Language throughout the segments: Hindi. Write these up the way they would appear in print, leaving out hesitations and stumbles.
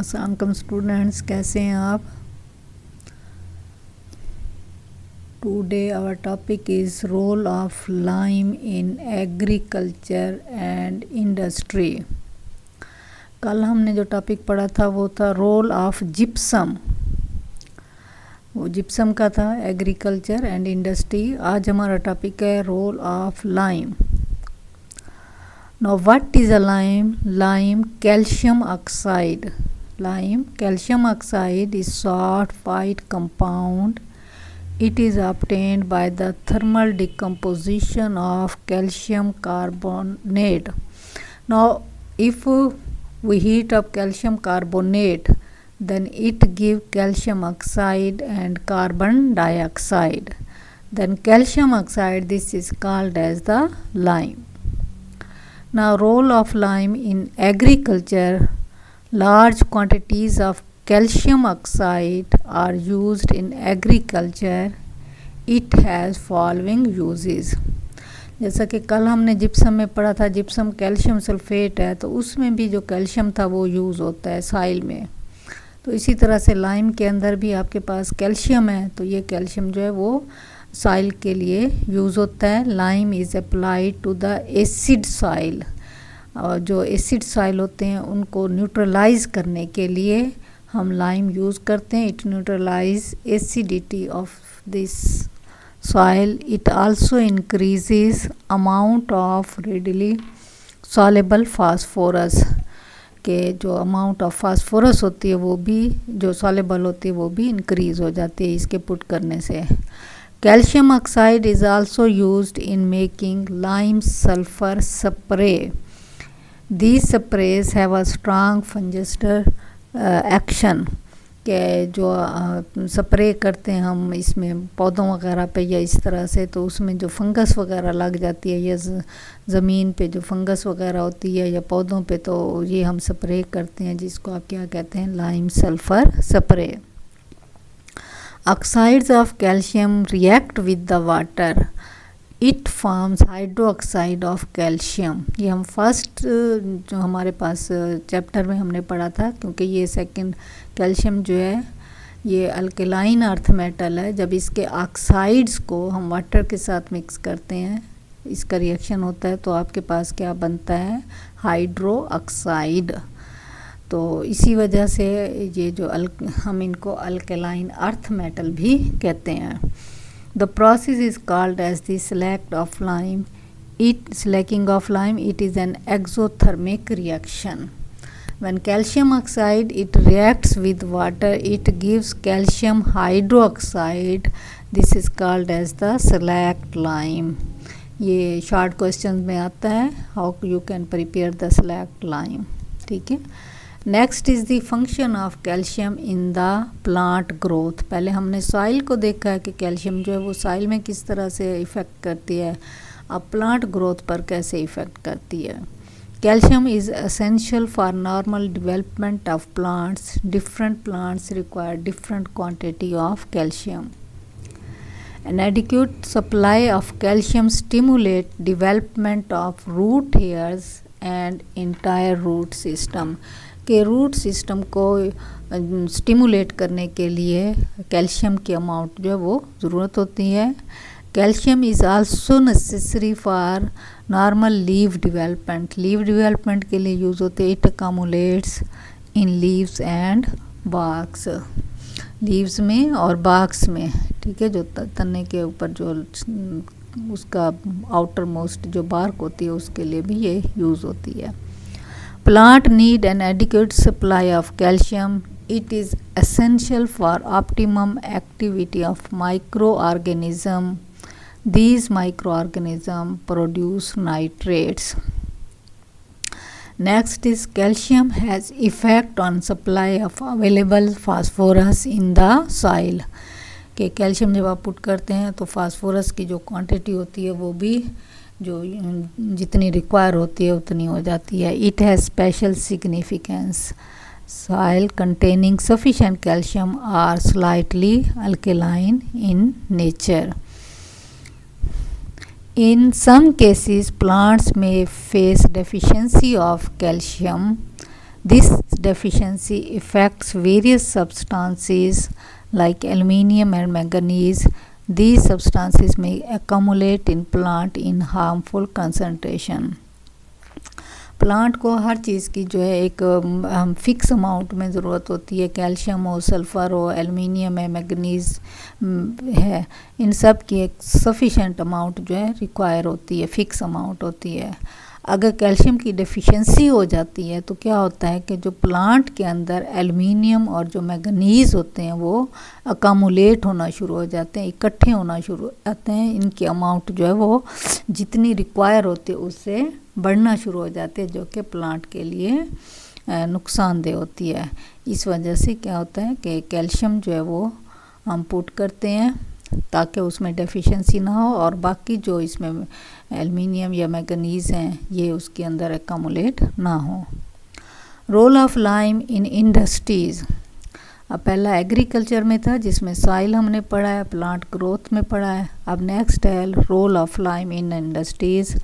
अस्सलाम स्टूडेंट्स, कैसे हैं आप? Today our topic is role of lime in agriculture and industry. कल हमने जो टॉपिक पढ़ा था वो था रोल ऑफ जिप्सम, वो जिप्सम का था, एग्रीकल्चर एंड इंडस्ट्री। आज हमारा टॉपिक है role of lime. Now what is a lime? Lime, calcium oxide. Lime, calcium oxide is soft white compound. It is obtained by the thermal decomposition of calcium carbonate. Now if we heat up calcium carbonate, then it give calcium oxide and carbon dioxide. Then calcium oxide, this is called as the lime. Now role of lime in agriculture, large quantities of calcium oxide are used in agriculture. It has following uses. जैसा कि कल हमने जिप्सम में पढ़ा था, जिप्सम कैल्शियम सल्फेट है, तो उसमें भी जो कैल्शियम था वो यूज़ होता है सॉइल में। तो इसी तरह से लाइम के अंदर भी आपके पास कैल्शियम है, तो ये कैल्शियम जो है वो सॉइल के लिए यूज़ होता है। Lime is applied to the acid soil, और जो एसिड सॉइल होते हैं उनको न्यूट्रलाइज करने के लिए हम लाइम यूज़ करते हैं। It neutralize acidity of this soil. It also increases amount of readily soluble phosphorus, के जो अमाउंट ऑफ फास्फोरस होती है वो भी, जो सॉलेबल होती है वो भी इंक्रीज़ हो जाती है इसके पुट करने से। Calcium oxide is also used in making lime sulfur spray. These sprays have a strong fungicide action, के जो स्प्रे करते हैं हम इसमें पौधों वगैरह पे या इस तरह से, तो उसमें जो फंगस वगैरह लग जाती है या ज़मीन पे जो फंगस वगैरह होती है या पौधों पे, तो ये हम स्प्रे करते हैं, जिसको आप क्या कहते हैं, lime sulphur spray. Oxides of calcium react with the water. It forms hydroxide of calcium. ये हम फर्स्ट जो हमारे पास चैप्टर में हमने पढ़ा था, क्योंकि ये सेकंड कैल्शियम जो है ये अल्कलाइन अर्थ मेटल है। जब इसके ऑक्साइड्स को हम वाटर के साथ मिक्स करते हैं, इसका रिएक्शन होता है, तो आपके पास क्या बनता है, हाइड्रो ऑक्साइड। तो इसी वजह से ये जो हम इनको अल्कलाइन अर्थ मेटल भी कहते हैं। The process is called as the slaked of lime. Slaking of lime, it is an exothermic reaction. When calcium oxide it reacts with water, it gives calcium hydroxide. This is called as the slaked lime. ये शॉर्ट क्वेश्चन में आता है, how you can prepare the slaked lime. ठीक है। Next is the function of calcium in the plant growth. पहले हमने सॉइल को देखा है कि कैल्शियम जो है वो सॉइल में किस तरह से इफ़ेक्ट करती है, अब प्लांट ग्रोथ पर कैसे इफ़ेक्ट करती है। Calcium is essential for normal development of plants. Different plants require different quantity of calcium. An adequate supply of calcium stimulate development of root hairs and entire root system. के रूट सिस्टम को स्टिमुलेट करने के लिए कैल्शियम की अमाउंट जो है वो ज़रूरत होती है। Calcium is also necessary for normal leaf development. Leaf development के लिए यूज़ होते हैं। It accumulates in leaves and barks, leaves में और बार्क्स में। ठीक है, जो तने के ऊपर जो उसका आउटर मोस्ट जो बार्क होती है उसके लिए भी ये यूज़ होती है। Plant need an adequate supply of calcium. It is essential for optimum activity of microorganism. These microorganisms produce nitrates. Next is calcium has effect on supply of available phosphorus in the soil. कि कैल्शियम जब आप पुट करते हैं तो फास्फोरस की जो क्वांटिटी होती है वो भी जो जितनी रिक्वायर होती है उतनी हो जाती है। It has special significance. Soil containing sufficient calcium are slightly alkaline in nature. In some cases plants में face deficiency of calcium This deficiency affects various substances like aluminium and manganese. These substances may accumulate in plant in harmful concentration. Plant को हर चीज़ की जो है एक फिक्स अमाउंट में ज़रूरत होती है. कैल्शियम हो, सल्फ़र हो, एल्युमिनियम है, मैग्नीज़ है, इन सब की एक सफिशेंट अमाउंट जो है रिक्वायर होती है, फिक्स अमाउंट होती है. अगर कैल्शियम की डेफिशिएंसी हो जाती है तो क्या होता है कि जो प्लांट के अंदर एल्युमिनियम और जो मैग्नीज़ होते हैं वो अकामुलेट होना शुरू हो जाते हैं, इकट्ठे होना शुरू हो जाते हैं. इनकी अमाउंट जो है वो जितनी रिक्वायर होती है उससे बढ़ना शुरू हो जाती है, जो कि प्लांट के लिए नुकसानदेह होती है. इस वजह से क्या होता है कि कैल्शियम जो है वो हम पुट करते हैं ताकि उसमें डेफिशिएंसी ना हो और बाकी जो इसमें एल्युमिनियम या मैग्नीज़ हैं ये उसके अंदर एक्यूमुलेट ना हो. Role of lime in industries. अब पहला एग्रीकल्चर में था जिसमें सॉइल हमने पढ़ा है, प्लांट ग्रोथ में पढ़ा है. अब नेक्स्ट है role of lime in industries.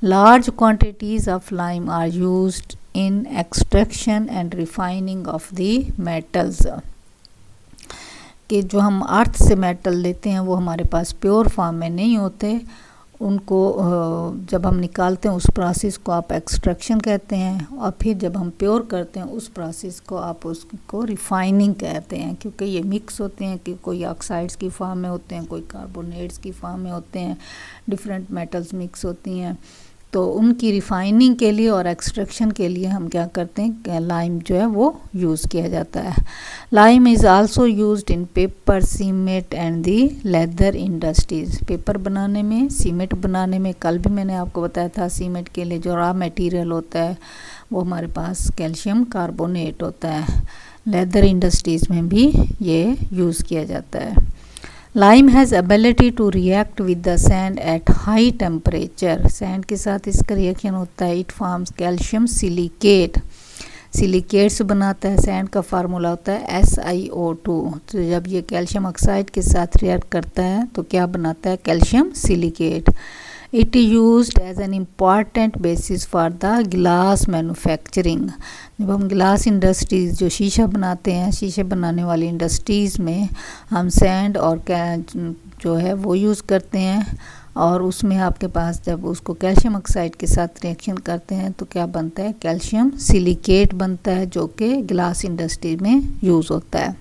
Large quantities of lime are used in extraction and refining of the metals. कि जो हम अर्थ से मेटल लेते हैं वो हमारे पास प्योर फॉर्म में नहीं होते, उनको जब हम निकालते हैं उस प्रोसेस को आप एक्सट्रैक्शन कहते हैं और फिर जब हम प्योर करते हैं उस प्रोसेस को आप उसको रिफाइनिंग कहते हैं, क्योंकि ये मिक्स होते हैं कि कोई ऑक्साइड्स की फॉर्म में होते हैं, कोई कार्बोनेट्स की फॉर्म में होते हैं, डिफरेंट मेटल्स मिक्स होती हैं. तो उनकी रिफाइनिंग के लिए और एक्सट्रैक्शन के लिए हम क्या करते हैं, लाइम जो है वो यूज़ किया जाता है. Lime is also used in paper, cement and the leather industries. Paper बनाने में, सीमेंट बनाने में, कल भी मैंने आपको बताया था सीमेंट के लिए जो रॉ मटेरियल होता है वो हमारे पास कैल्शियम कार्बोनेट होता है. लेदर इंडस्ट्रीज़ में भी ये यूज़ किया जाता है. Lime has ability to react with the sand at high temperature. Sand के साथ इसका रिएक्शन होता है. It forms calcium silicate. Silicates बनाता है. सैंड का फार्मूला होता है SiO2. तो जब ये कैल्शियम ऑक्साइड के साथ रिएक्ट करता है तो क्या बनाता है, calcium silicate. It is used as an important basis for the glass manufacturing. जब हम ग्लास इंडस्ट्रीज़ जो शीशा बनाते हैं, शीशे बनाने वाली इंडस्ट्रीज़ में हम सैंड और जो है वो यूज़ करते हैं और उसमें आपके पास जब उसको कैल्शियम ऑक्साइड के साथ रिएक्शन करते हैं तो क्या बनता है, कैल्शियम सिलिकेट बनता है, जो कि ग्लास इंडस्ट्री में यूज़ होता है.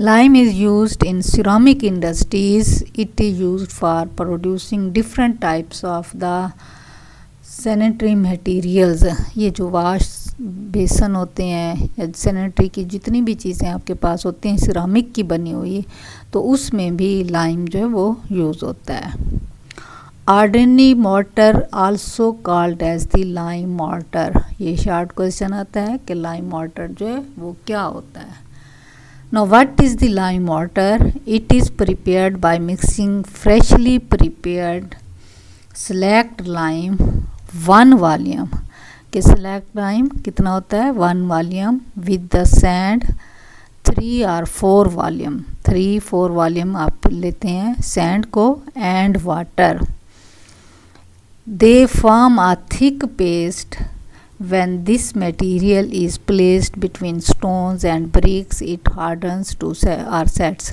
Lime is used in ceramic industries. It is used for producing different types of the sanitary materials. ये जो वाश बेसन होते हैं या सैनिटरी की जितनी भी चीज़ें आपके पास होती हैं सिरामिक की बनी हुई, तो उसमें भी लाइम जो है वो यूज़ होता है. Ordinary mortar also called as the lime mortar. ये शॉर्ट क्वेश्चन आता है कि लाइम मोर्टर जो है वो क्या होता है. Now what is the lime mortar? It is prepared by mixing freshly prepared select lime 1 volume. कि select lime कितना होता है, 1 volume with the sand 3 or 4 volume. 3-4 volume आप लेते हैं sand को and water. They form a thick paste. When this material is placed between stones and bricks, it hardens to or sets.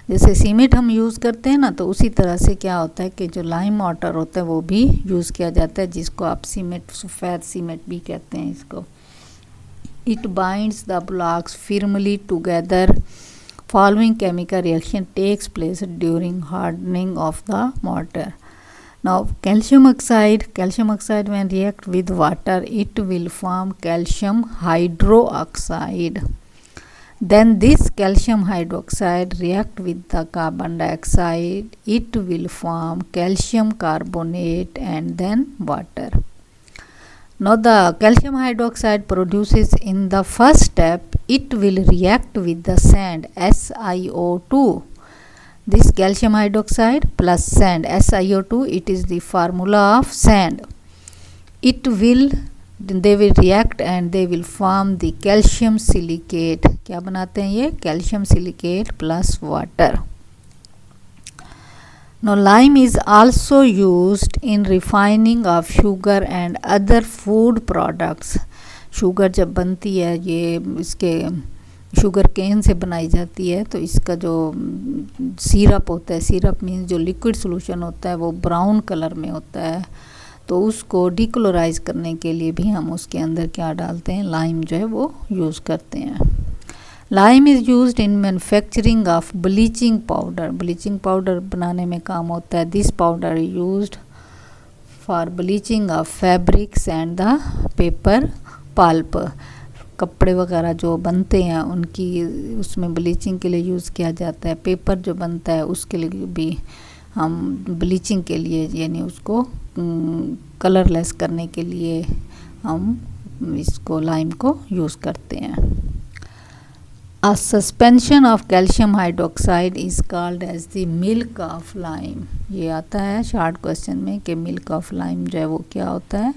जैसे सीमेंट हम यूज़ करते हैं ना, तो उसी तरह से क्या होता है कि जो लाइम मोर्टर होता है वो भी यूज़ किया जाता है, जिसको आप सीमेंट, सफ़ेद सीमेंट भी कहते हैं इसको. It binds the blocks firmly together. Following chemical reaction takes place during hardening of the mortar. Now calcium oxide when react with water, it will form calcium hydroxide. Then this calcium hydroxide react with the carbon dioxide, it will form calcium carbonate and then water. Now the calcium hydroxide produces in the first step, it will react with the sand SiO2. This calcium hydroxide plus sand SiO2, it is the formula of sand. They will react and they will form the calcium silicate. क्या बनाते हैं ये, calcium silicate plus water. Now lime is also used in refining of sugar and other food products. Sugar जब बनती है, ये इसके शुगर केन से बनाई जाती है, तो इसका जो सिरप होता है, सिरप मीन्स जो लिक्विड सोल्यूशन होता है वो ब्राउन कलर में होता है, तो उसको डिक्लोराइज करने के लिए भी हम उसके अंदर क्या डालते हैं, लाइम जो है वो यूज़ करते हैं। Lime is used in manufacturing of bleaching powder, bleaching powder बनाने में काम होता है। This powder is used for bleaching of fabrics and the paper pulp, कपड़े वगैरह जो बनते हैं उनकी उसमें ब्लीचिंग के लिए यूज़ किया जाता है। पेपर जो बनता है उसके लिए भी हम ब्लीचिंग के लिए, यानी उसको कलरलेस करने के लिए हम इसको लाइम को यूज़ करते हैं। A suspension of calcium hydroxide is called as the milk of lime। ये आता है शॉर्ट क्वेश्चन में कि मिल्क ऑफ लाइम जो है वो क्या होता है,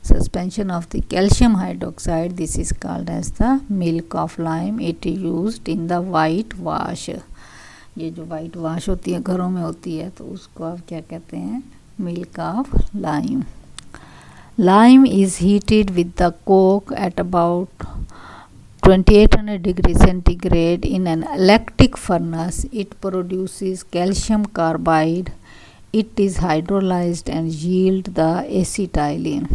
suspension of the calcium hydroxide, this is called as the milk of lime. It is used in the white wash, ये जो वाइट वाश होती है घरों में होती है, तो उसको आप क्या कहते हैं, milk of lime. Lime is heated with the Coke at about 2800 degree centigrade in an electric furnace. It produces calcium carbide. It is hydrolyzed and yield the acetylene।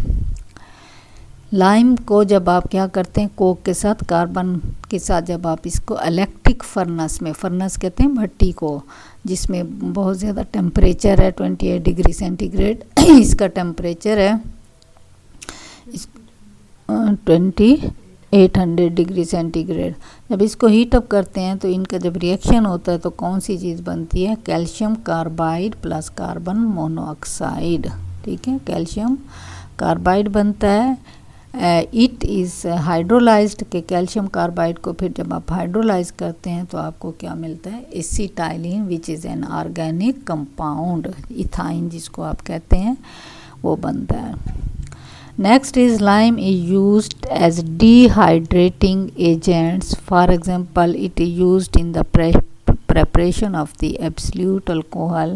Lime को जब आप क्या करते हैं, कोक के साथ, कार्बन के साथ, जब आप इसको इलेक्ट्रिक फर्नेस में, फर्नेस कहते हैं भट्टी को जिसमें बहुत ज़्यादा टेम्परेचर है, 28 डिग्री सेंटीग्रेड इसका टेम्परेचर है, 2800 डिग्री सेंटीग्रेड। जब इसको हीट अप करते हैं तो इनका जब रिएक्शन होता है तो कौन सी चीज़ बनती है, calcium carbide plus carbon monoxide. ठीक है, कैल्शियम कार्बाइड बनता है। इट इज़ हाइड्रोलाइज्ड के कैल्शियम कार्बाइड को फिर जब आप हाइड्रोलाइज करते हैं तो आपको क्या मिलता है, acetylene, which is an organic compound, ethyne जिसको आप कहते हैं, वो बनता है। Next is lime is used as dehydrating agents. For example, it is used in the preparation of the absolute alcohol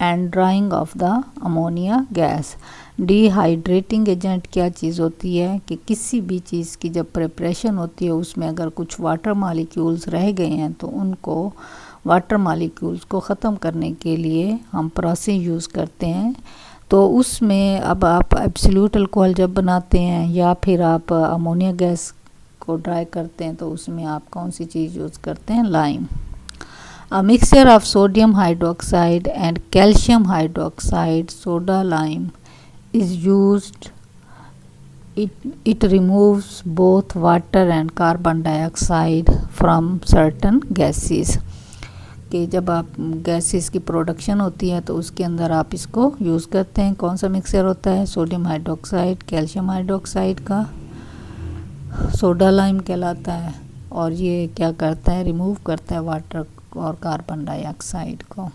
and drying of the ammonia gas. Dehydrating agent क्या चीज़ होती है कि किसी भी चीज़ की जब प्रिपरेशन होती है उसमें अगर कुछ वाटर मॉलिक्यूल्स रह गए हैं तो उनको वाटर मॉलिक्यूल्स को ख़त्म करने के लिए हम प्रोसेस यूज़ करते हैं। तो उसमें अब आप एब्सोल्यूट अल्कोहल जब बनाते हैं या फिर आप अमोनिया गैस को ड्राई करते हैं तो उसमें आप कौन सी चीज़ यूज़ करते हैं, lime. A mixture of sodium hydroxide and calcium hydroxide, soda lime, is used. It removes both water and carbon dioxide from certain gases। कि जब आप गैसेस की प्रोडक्शन होती है तो उसके अंदर आप इसको यूज़ करते हैं। कौन सा मिक्सचर होता है, सोडियम हाइड्रोक्साइड, कैल्शियम हाइड्रोक्साइड का, सोडा लाइम कहलाता है। और ये क्या करता है, रिमूव करता है वाटर और कार्बन डाइऑक्साइड को।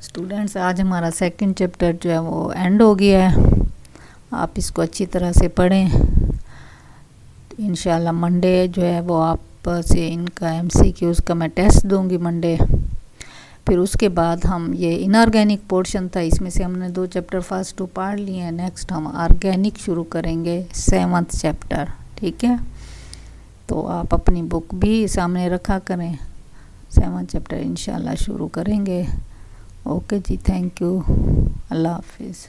स्टूडेंट्स, आज हमारा सेकंड चैप्टर जो है वो एंड हो गया है। आप इसको अच्छी तरह से पढ़ें। इंशाल्लाह मंडे जो है वो आप से इनका MCQs का मैं टेस्ट दूंगी मंडे। फिर उसके बाद हम ये इनऑर्गेनिक पोर्शन था, इसमें से हमने 2 चैप्टर फर्स्ट 2 पढ़ लिए हैं। नेक्स्ट हम ऑर्गेनिक शुरू करेंगे 7th चैप्टर। ठीक है, तो आप अपनी बुक भी सामने रखा करें, 7th चैप्टर इंशाल्लाह शुरू करेंगे। ओके जी, थैंक यू, अल्लाह हाफिज़।